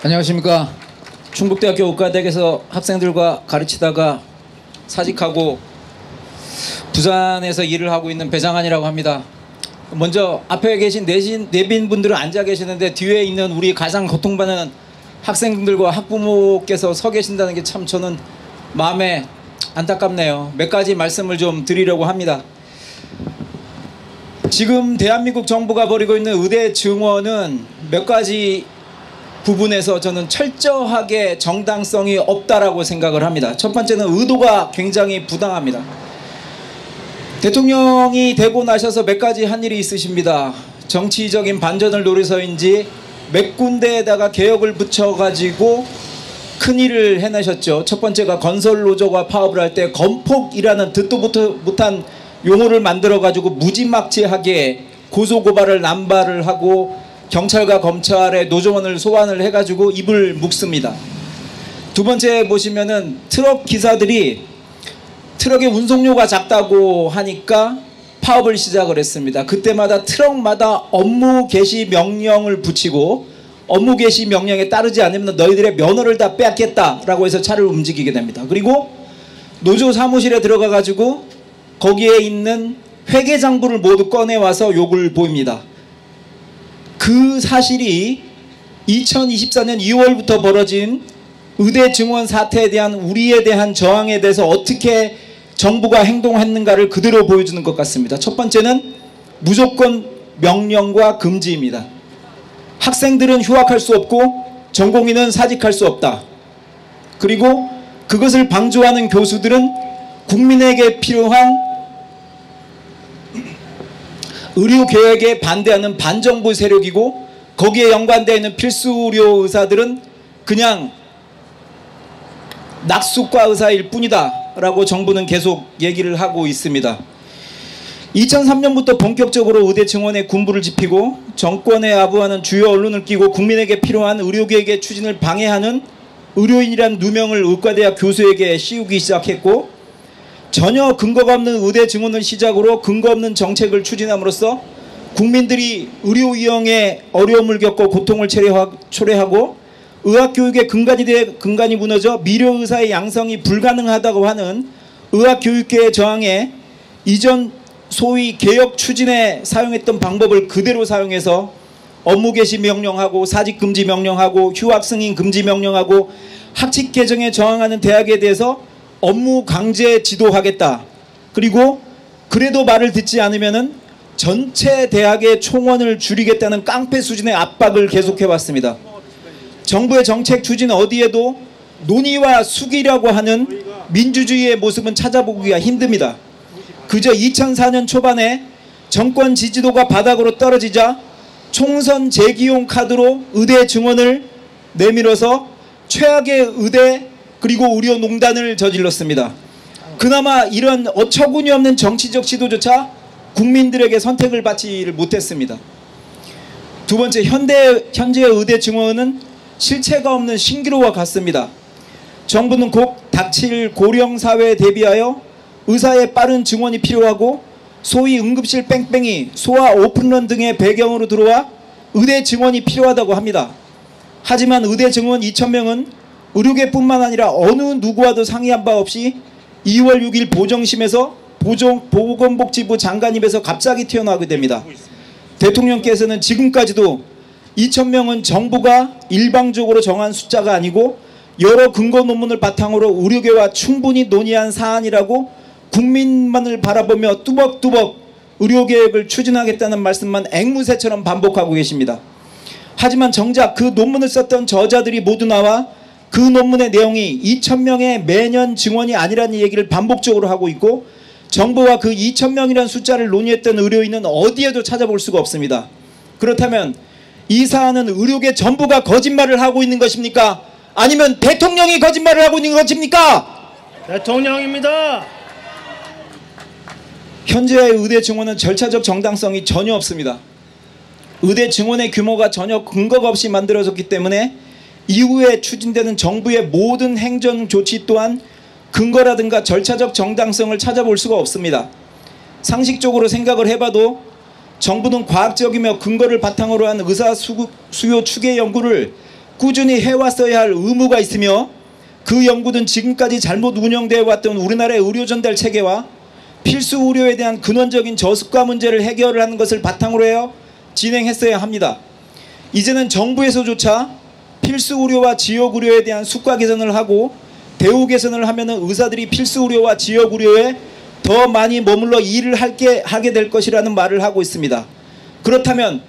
안녕하십니까. 충북대학교 의과대학에서 학생들과 가르치다가 사직하고 부산에서 일을 하고 있는 배장환이라고 합니다. 먼저 앞에 계신 내빈 분들은 앉아 계시는데 뒤에 있는 우리 가장 고통받는 학생들과 학부모께서 서 계신다는 게 참 저는 마음에 안타깝네요. 몇 가지 말씀을 좀 드리려고 합니다. 지금 대한민국 정부가 벌이고 있는 의대 증원은 몇 가지 부분에서 저는 철저하게 정당성이 없다라고 생각을 합니다. 첫 번째는 의도가 굉장히 부당합니다. 대통령이 되고 나셔서 몇 가지 한 일이 있으십니다. 정치적인 반전을 노려서인지 몇 군데에다가 개혁을 붙여가지고 큰일을 해내셨죠. 첫 번째가 건설노조가 파업을 할 때 건폭이라는 듣도 못한 용어를 만들어가지고 무지막지하게 고소고발을 남발을 하고 경찰과 검찰의 노조원을 소환을 해가지고 입을 묵습니다. 두 번째 보시면은 트럭 기사들이 트럭의 운송료가 작다고 하니까 파업을 시작을 했습니다. 그때마다 트럭마다 업무 개시 명령을 붙이고 업무 개시 명령에 따르지 않으면 너희들의 면허를 다 빼앗겠다라고 해서 차를 움직이게 됩니다. 그리고 노조 사무실에 들어가 가지고 거기에 있는 회계장부를 모두 꺼내와서 욕을 보입니다. 그 사실이 2024년 2월부터 벌어진 의대 증원 사태에 대한 우리에 대한 저항에 대해서 어떻게 정부가 행동했는가를 그대로 보여주는 것 같습니다. 첫 번째는 무조건 명령과 금지입니다. 학생들은 휴학할 수 없고 전공의는 사직할 수 없다. 그리고 그것을 방조하는 교수들은 국민에게 필요한 의료개혁에 반대하는 반정부 세력이고 거기에 연관되어 있는 필수 의료 의사들은 그냥 낙숙과 의사일 뿐이다 라고 정부는 계속 얘기를 하고 있습니다. 2003년부터 본격적으로 의대 증원에 군부를 지피고 정권에 아부하는 주요 언론을 끼고 국민에게 필요한 의료개혁의 추진을 방해하는 의료인이란 누명을 의과대학 교수에게 씌우기 시작했고 전혀 근거가 없는 의대 증원을 시작으로 근거 없는 정책을 추진함으로써 국민들이 의료 이용에 어려움을 겪고 고통을 초래하고 의학교육의 근간이 무너져 미래의사의 양성이 불가능하다고 하는 의학교육계의 저항에 이전 소위 개혁 추진에 사용했던 방법을 그대로 사용해서 업무 개시 명령하고 사직 금지 명령하고 휴학 승인 금지 명령하고 학칙 개정에 저항하는 대학에 대해서 업무 강제 지도하겠다. 그리고 그래도 말을 듣지 않으면은 전체 대학의 총원을 줄이겠다는 깡패 수준의 압박을 계속해왔습니다. 정부의 정책 추진 어디에도 논의와 수기라고 하는 민주주의의 모습은 찾아보기가 힘듭니다. 그저 2004년 초반에 정권 지지도가 바닥으로 떨어지자 총선 재기용 카드로 의대 증원을 내밀어서 최악의 의대 그리고 의료농단을 저질렀습니다. 그나마 이런 어처구니 없는 정치적 시도조차 국민들에게 선택을 받지를 못했습니다. 두 번째, 현재의 의대 증원은 실체가 없는 신기루와 같습니다. 정부는 곧 닥칠 고령 사회에 대비하여 의사의 빠른 증원이 필요하고 소위 응급실 뺑뺑이, 소아 오픈런 등의 배경으로 들어와 의대 증원이 필요하다고 합니다. 하지만 의대 증원 2,000명은 의료계뿐만 아니라 어느 누구와도 상의한 바 없이 2월 6일 보정심에서 보건복지부 장관 입에서 갑자기 튀어나오게 됩니다. 대통령께서는 지금까지도 2,000명은 정부가 일방적으로 정한 숫자가 아니고 여러 근거 논문을 바탕으로 의료계와 충분히 논의한 사안이라고 국민만을 바라보며 뚜벅뚜벅 의료개혁을 추진하겠다는 말씀만 앵무새처럼 반복하고 계십니다. 하지만 정작 그 논문을 썼던 저자들이 모두 나와 그 논문의 내용이 2,000명의 매년 증원이 아니라는 얘기를 반복적으로 하고 있고 정부와 그 2,000명이라는 숫자를 논의했던 의료인은 어디에도 찾아볼 수가 없습니다. 그렇다면 이 사안은 의료계 전부가 거짓말을 하고 있는 것입니까? 아니면 대통령이 거짓말을 하고 있는 것입니까? 대통령입니다. 현재의 의대 증원은 절차적 정당성이 전혀 없습니다. 의대 증원의 규모가 전혀 근거가 없이 만들어졌기 때문에 이후에 추진되는 정부의 모든 행정 조치 또한 근거라든가 절차적 정당성을 찾아볼 수가 없습니다. 상식적으로 생각을 해봐도 정부는 과학적이며 근거를 바탕으로 한 의사 수요 추계 연구를 꾸준히 해왔어야 할 의무가 있으며 그 연구는 지금까지 잘못 운영되어 왔던 우리나라의 의료 전달 체계와 필수 의료에 대한 근원적인 저습과 문제를 해결하는 것을 바탕으로 해서 진행했어야 합니다. 이제는 정부에서조차 필수 의료와 지역 의료에 대한 수가 개선을 하고 대우 개선을 하면 의사들이 필수 의료와 지역 의료에 더 많이 머물러 일을 하게 될 것이라는 말을 하고 있습니다. 그렇다면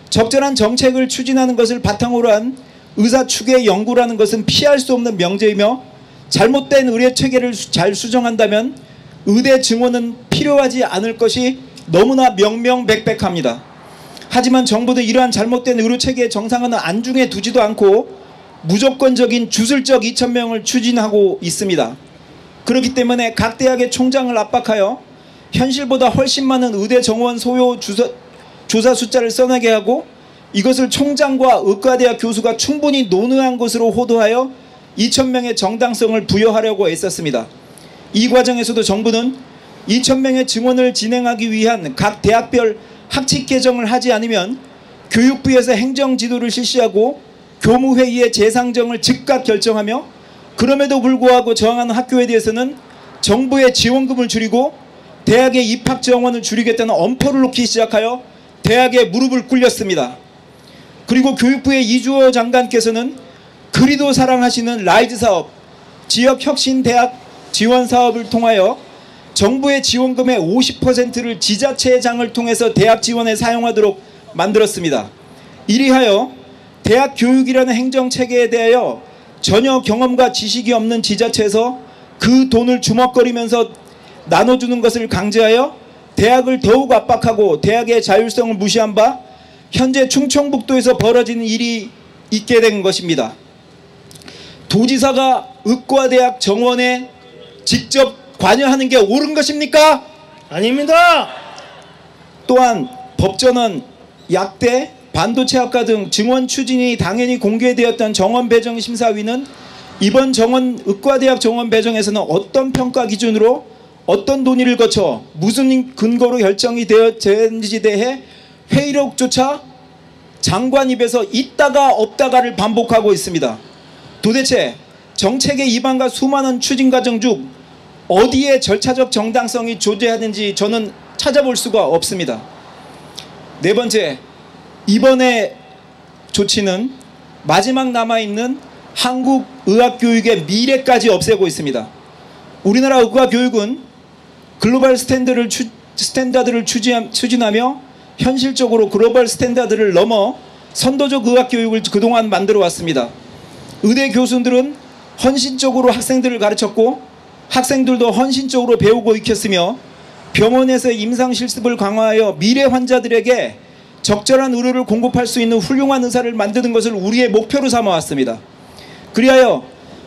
적절한 정책을 추진하는 것을 바탕으로 한 의사 추계 연구라는 것은 피할 수 없는 명제이며 잘못된 의료 체계를 잘 수정한다면 의대 증원은 필요하지 않을 것이 너무나 명명백백합니다. 하지만 정부는 이러한 잘못된 의료 체계의 정상화는 안중에 두지도 않고 무조건적인 주술적 2,000명을 추진하고 있습니다. 그렇기 때문에 각 대학의 총장을 압박하여 현실보다 훨씬 많은 의대 정원 소요 조사 숫자를 써내게 하고 이것을 총장과 의과대학 교수가 충분히 논의한 것으로 호도하여 2,000명의 정당성을 부여하려고 애썼습니다. 이 과정에서도 정부는 2,000명의 증원을 진행하기 위한 각 대학별 학칙 개정을 하지 않으면 교육부에서 행정지도를 실시하고 교무회의의 재상정을 즉각 결정하며 그럼에도 불구하고 저항하는 학교에 대해서는 정부의 지원금을 줄이고 대학의 입학 정원을 줄이겠다는 엄포를 놓기 시작하여 대학에 무릎을 꿇렸습니다. 그리고 교육부의 이주호 장관께서는 그리도 사랑하시는 라이즈 사업, 지역혁신대학 지원 사업을 통하여 정부의 지원금의 50%를 지자체장을 통해서 대학 지원에 사용하도록 만들었습니다. 이리하여 대학 교육이라는 행정체계에 대하여 전혀 경험과 지식이 없는 지자체에서 그 돈을 주먹거리면서 나눠주는 것을 강제하여 대학을 더욱 압박하고 대학의 자율성을 무시한 바 현재 충청북도에서 벌어지는 일이 있게 된 것입니다. 도지사가 의과대학 정원에 직접 관여하는 게 옳은 것입니까? 아닙니다. 또한 법전원, 약대, 반도체학과 등 증원 추진이 당연히 공개되었던 정원 배정 심사위는 이번 의과대학 정원 배정에서는 어떤 평가 기준으로 어떤 논의를 거쳐 무슨 근거로 결정이 되었는지 대해 회의록조차 장관 입에서 있다가 없다가를 반복하고 있습니다. 도대체 정책의 입안과 수많은 추진 과정 중 어디에 절차적 정당성이 존재하는지 저는 찾아볼 수가 없습니다. 네 번째, 이번의 조치는 마지막 남아있는 한국 의학교육의 미래까지 없애고 있습니다. 우리나라 의과교육은 글로벌 스탠다드를 추진하며 현실적으로 글로벌 스탠다드를 넘어 선도적 의학교육을 그동안 만들어 왔습니다. 의대 교수들은 헌신적으로 학생들을 가르쳤고 학생들도 헌신적으로 배우고 익혔으며 병원에서 임상실습을 강화하여 미래 환자들에게 적절한 의료를 공급할 수 있는 훌륭한 의사를 만드는 것을 우리의 목표로 삼아왔습니다. 그리하여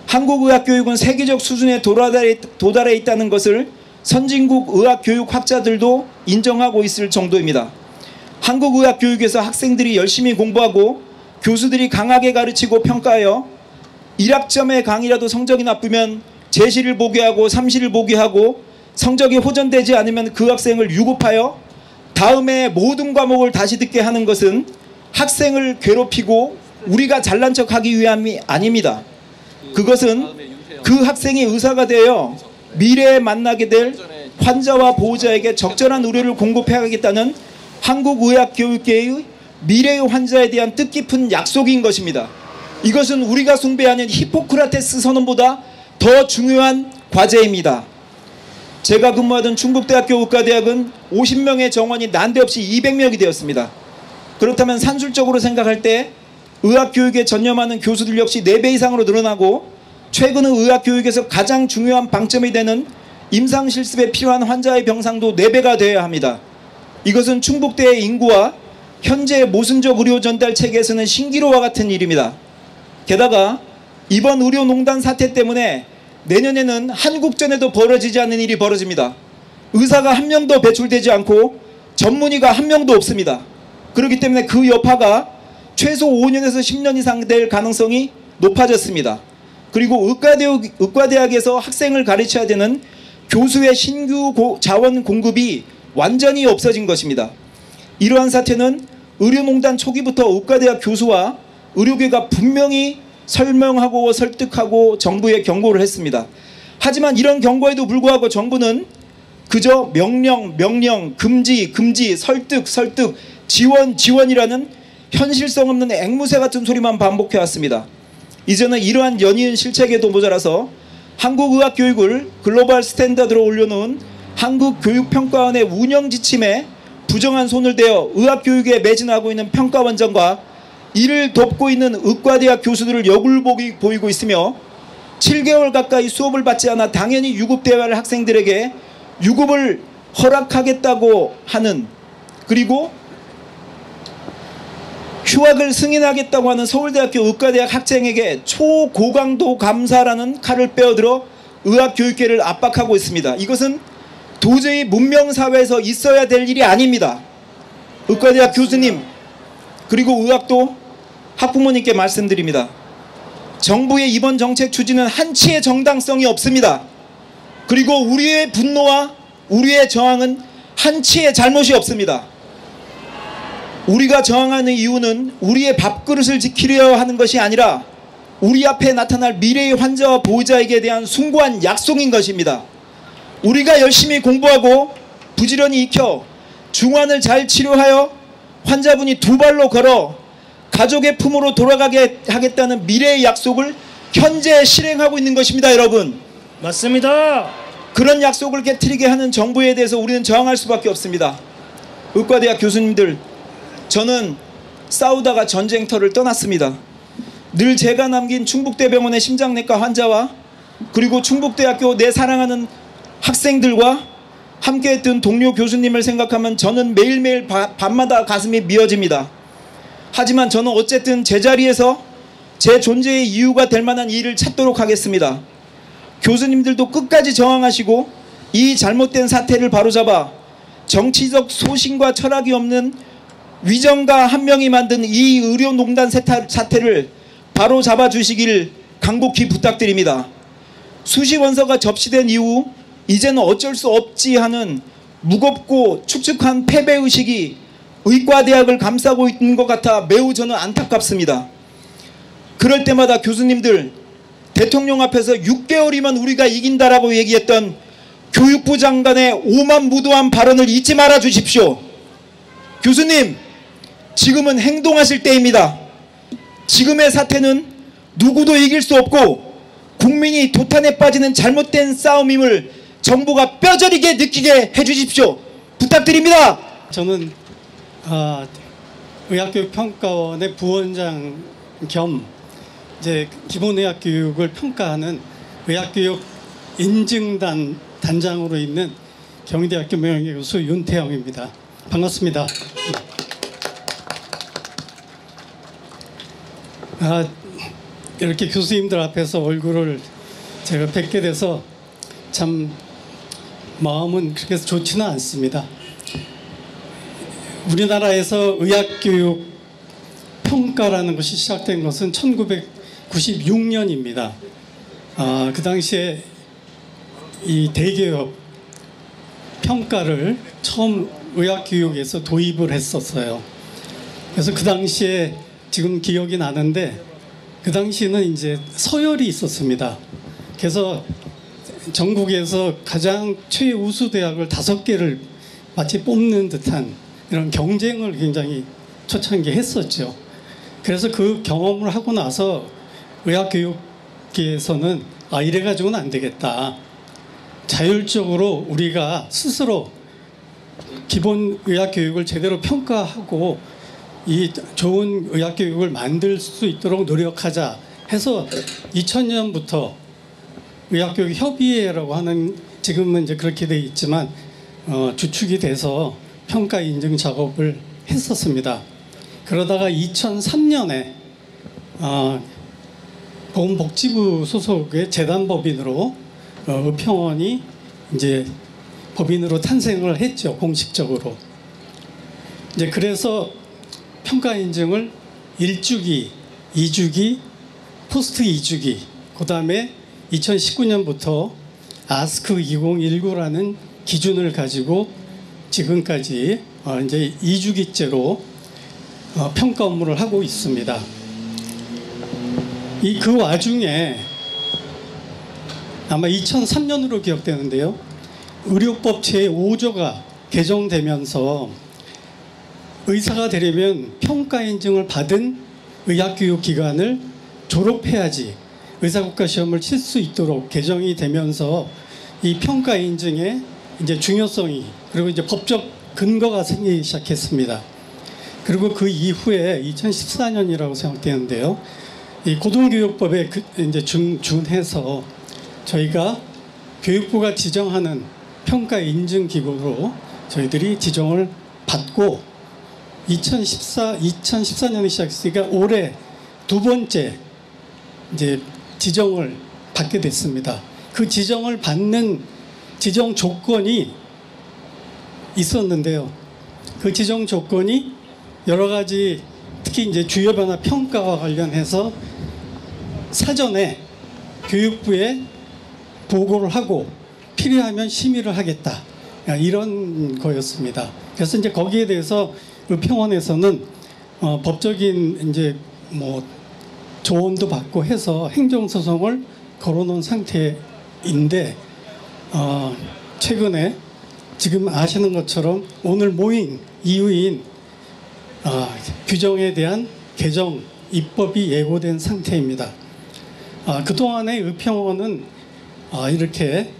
한국 의학교육은 세계적 수준에 도달해 있다는 것을 선진국 의학교육학자들도 인정하고 있을 정도입니다. 한국 의학교육에서 학생들이 열심히 공부하고 교수들이 강하게 가르치고 평가하여 1학점의 강의라도 성적이 나쁘면 제시를 보게 하고 삼시를 보게 하고 성적이 호전되지 않으면 그 학생을 유급하여 다음에 모든 과목을 다시 듣게 하는 것은 학생을 괴롭히고 우리가 잘난 척하기 위함이 아닙니다. 그것은 그 학생이 의사가 되어 미래에 만나게 될 환자와 보호자에게 적절한 의료를 공급해야겠다는 한국의학교육계의 미래의 환자에 대한 뜻깊은 약속인 것입니다. 이것은 우리가 숭배하는 히포크라테스 선언보다 더 중요한 과제입니다. 제가 근무하던 충북대학교 의과대학은 50명의 정원이 난데없이 200명이 되었습니다. 그렇다면 산술적으로 생각할 때 의학교육에 전념하는 교수들 역시 4배 이상으로 늘어나고 최근의 의학교육에서 가장 중요한 방점이 되는 임상실습에 필요한 환자의 병상도 4배가 되어야 합니다. 이것은 충북대의 인구와 현재 모순적 의료 전달 체계에서는 신기루와 같은 일입니다. 게다가 이번 의료농단 사태 때문에 내년에는 한국전에도 벌어지지 않는 일이 벌어집니다. 의사가 한 명도 배출되지 않고 전문의가 한 명도 없습니다. 그렇기 때문에 그 여파가 최소 5년에서 10년 이상 될 가능성이 높아졌습니다. 그리고 의과대학에서 학생을 가르쳐야 되는 교수의 신규 자원 공급이 완전히 없어진 것입니다. 이러한 사태는 의료농단 초기부터 의과대학 교수와 의료계가 분명히 설명하고 설득하고 정부에 경고를 했습니다. 하지만 이런 경고에도 불구하고 정부는 그저 명령, 금지, 설득, 지원이라는 현실성 없는 앵무새 같은 소리만 반복해왔습니다. 이제는 이러한 연이은 실책에도 모자라서 한국의학교육을 글로벌 스탠다드로 올려놓은 한국교육평가원의 운영 지침에 부정한 손을 대어 의학교육에 매진하고 있는 평가원장과 이를 돕고 있는 의과대학 교수들을 역을 보이고 있으며 7개월 가까이 수업을 받지 않아 당연히 유급되어야 할 학생들에게 유급을 허락하겠다고 하는, 그리고 휴학을 승인하겠다고 하는 서울대학교 의과대학 학생에게 초고강도 감사라는 칼을 빼어들어 의학교육계를 압박하고 있습니다. 이것은 도저히 문명사회에서 있어야 될 일이 아닙니다. 의과대학 교수님, 그리고 의학도 학부모님께 말씀드립니다. 정부의 이번 정책 추진은 한치의 정당성이 없습니다. 그리고 우리의 분노와 우리의 저항은 한치의 잘못이 없습니다. 우리가 저항하는 이유는 우리의 밥그릇을 지키려 하는 것이 아니라 우리 앞에 나타날 미래의 환자와 보호자에게 대한 숭고한 약속인 것입니다. 우리가 열심히 공부하고 부지런히 익혀 중환을 잘 치료하여 환자분이 두 발로 걸어 가족의 품으로 돌아가게 하겠다는 미래의 약속을 현재 실행하고 있는 것입니다, 여러분. 맞습니다. 그런 약속을 깨트리게 하는 정부에 대해서 우리는 저항할 수밖에 없습니다. 의과대학 교수님들, 저는 싸우다가 전쟁터를 떠났습니다. 늘 제가 남긴 충북대병원의 심장내과 환자와 그리고 충북대학교 내 사랑하는 학생들과 함께했던 동료 교수님을 생각하면 저는 매일매일 밤마다 가슴이 미어집니다. 하지만 저는 어쨌든 제자리에서 제 존재의 이유가 될 만한 일을 찾도록 하겠습니다. 교수님들도 끝까지 저항하시고 이 잘못된 사태를 바로잡아 정치적 소신과 철학이 없는 위정가 한 명이 만든 이 의료농단 사태를 바로잡아 주시길 간곡히 부탁드립니다. 수시 원서가 접시된 이후 이제는 어쩔 수 없지 하는 무겁고 축축한 패배의식이 의과대학을 감싸고 있는 것 같아 매우 저는 안타깝습니다. 그럴 때마다 교수님들, 대통령 앞에서 6개월이면 우리가 이긴다라고 얘기했던 교육부 장관의 오만무도한 발언을 잊지 말아 주십시오. 교수님, 지금은 행동하실 때입니다. 지금의 사태는 누구도 이길 수 없고 국민이 도탄에 빠지는 잘못된 싸움임을 정부가 뼈저리게 느끼게 해주십시오. 부탁드립니다. 저는 의학교육평가원의 부원장 겸 이제 기본의학 교육을 평가하는 의학교육 인증단 단장으로 있는 경희대학교 명예교수 윤태영입니다. 반갑습니다. 이렇게 교수님들 앞에서 얼굴을 제가 뵙게 돼서 참 마음은 그렇게 좋지는 않습니다. 우리나라에서 의학교육 평가라는 것이 시작된 것은 1996년입니다. 그 당시에 이 대개업 평가를 처음 의학교육에서 도입을 했었어요. 그래서 그 당시에 지금 기억이 나는데 그 당시에는 이제 서열이 있었습니다. 그래서 전국에서 가장 최우수 대학을 5개를 마치 뽑는 듯한 이런 경쟁을 굉장히 초창기에 했었죠. 그래서 그 경험을 하고 나서 의학교육계에서는 이래가지고는 안 되겠다. 자율적으로 우리가 스스로 기본 의학교육을 제대로 평가하고 이 좋은 의학교육을 만들 수 있도록 노력하자 해서 2000년부터 의학교육협의회라고 하는, 지금은 이제 그렇게 돼 있지만 주축이 돼서 평가 인증 작업을 했었습니다. 그러다가 2003년에 보건복지부 소속의 재단법인으로 의평원이 이제 법인으로 탄생을 했죠. 공식적으로. 이제 그래서 평가 인증을 1주기, 2주기, 포스트 2주기, 그 다음에 2019년부터 아스크 2019라는 기준을 가지고 지금까지 이제 2주기째로 평가 업무를 하고 있습니다. 그 와중에 아마 2003년으로 기억되는데요. 의료법 제5조가 개정되면서 의사가 되려면 평가 인증을 받은 의학교육기관을 졸업해야지 의사국가시험을 칠 수 있도록 개정이 되면서 이 평가 인증의 이제 중요성이 그리고 이제 법적 근거가 생기기 시작했습니다. 그리고 그 이후에 2014년이라고 생각되는데요. 이 고등교육법에 이제 준해서 저희가 교육부가 지정하는 평가 인증 기구로 저희들이 지정을 받고 2014년에 시작했으니까 올해 두 번째 이제 지정을 받게 됐습니다. 그 지정을 받는 지정 조건이 있었는데요. 그 지정 조건이 여러 가지 특히 이제 주요 변화 평가와 관련해서 사전에 교육부에 보고를 하고 필요하면 심의를 하겠다. 이런 거였습니다. 그래서 이제 거기에 대해서 의평원에서는 법적인 이제 뭐 조언도 받고 해서 행정소송을 걸어놓은 상태인데 최근에 지금 아시는 것처럼 오늘 모인 이유인 규정에 대한 개정 입법이 예고된 상태입니다. 그동안의 의평원은 이렇게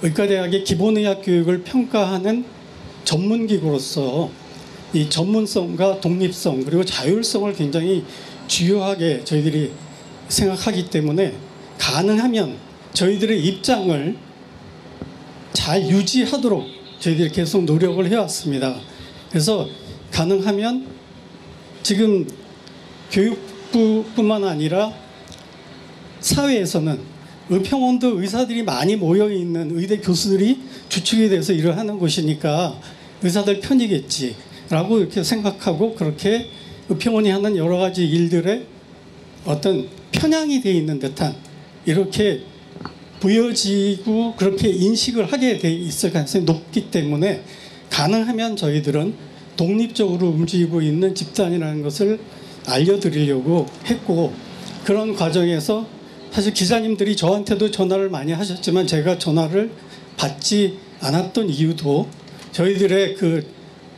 의과대학의 기본의학 교육을 평가하는 전문기구로서 이 전문성과 독립성 그리고 자율성을 굉장히 중요하게 저희들이 생각하기 때문에 가능하면 저희들의 입장을 잘 유지하도록 저희들이 계속 노력을 해왔습니다. 그래서 가능하면 지금 교육부뿐만 아니라 사회에서는 의평원도 의사들이 많이 모여있는 의대 교수들이 주축이 돼서 일을 하는 곳이니까 의사들 편이겠지라고 이렇게 생각하고 그렇게 의평원이 하는 여러 가지 일들에 어떤 편향이 되어 있는 듯한 이렇게 보여지고 그렇게 인식을 하게 돼 있을 가능성이 높기 때문에 가능하면 저희들은 독립적으로 움직이고 있는 집단이라는 것을 알려드리려고 했고 그런 과정에서 사실 기자님들이 저한테도 전화를 많이 하셨지만 제가 전화를 받지 않았던 이유도 저희들의 그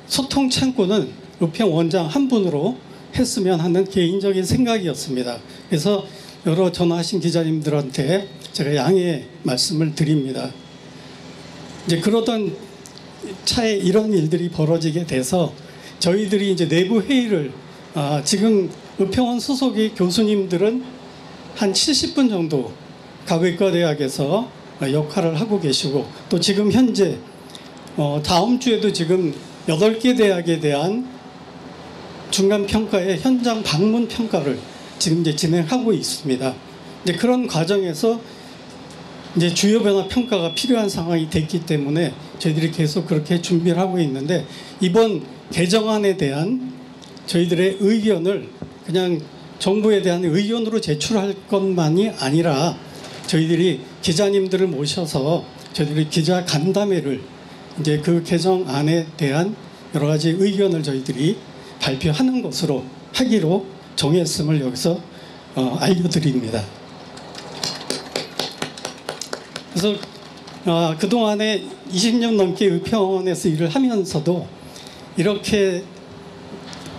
소통 창구는 의평 원장 한 분으로 했으면 하는 개인적인 생각이었습니다. 그래서 여러 전화하신 기자님들한테 제가 양해의 말씀을 드립니다. 이제 그러던 차에 이런 일들이 벌어지게 돼서 저희들이 이제 내부 회의를 지금 의평원 소속의 교수님들은 한 70분 정도 각 의과대학에서 역할을 하고 계시고 또 지금 현재 다음 주에도 지금 8개 대학에 대한 중간평가의 현장 방문 평가를 지금 이제 진행하고 있습니다. 이제 그런 과정에서 이제 주요 변화 평가가 필요한 상황이 됐기 때문에 저희들이 계속 그렇게 준비를 하고 있는데 이번 개정안에 대한 저희들의 의견을 그냥 정부에 대한 의견으로 제출할 것만이 아니라 저희들이 기자님들을 모셔서 저희들이 기자 간담회를 이제 그 개정안에 대한 여러 가지 의견을 저희들이 발표하는 것으로 하기로 정했음을 여기서 알려드립니다. 그래서 그동안에 20년 넘게 의평원에서 일을 하면서도 이렇게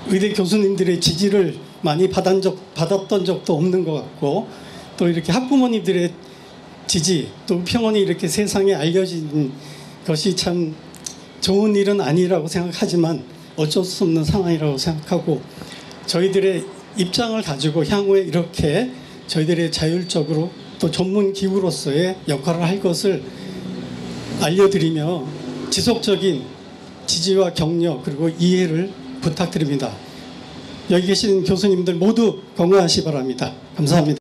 의대 교수님들의 지지를 많이 받았던 적도 없는 것 같고 또 이렇게 학부모님들의 지지 또 의평원이 이렇게 세상에 알려진 것이 참 좋은 일은 아니라고 생각하지만 어쩔 수 없는 상황이라고 생각하고 저희들의 입장을 가지고 향후에 이렇게 저희들의 자율적으로 또 전문 기구로서의 역할을 할 것을 알려드리며 지속적인 지지와 격려 그리고 이해를 부탁드립니다. 여기 계신 교수님들 모두 건강하시기 바랍니다. 감사합니다.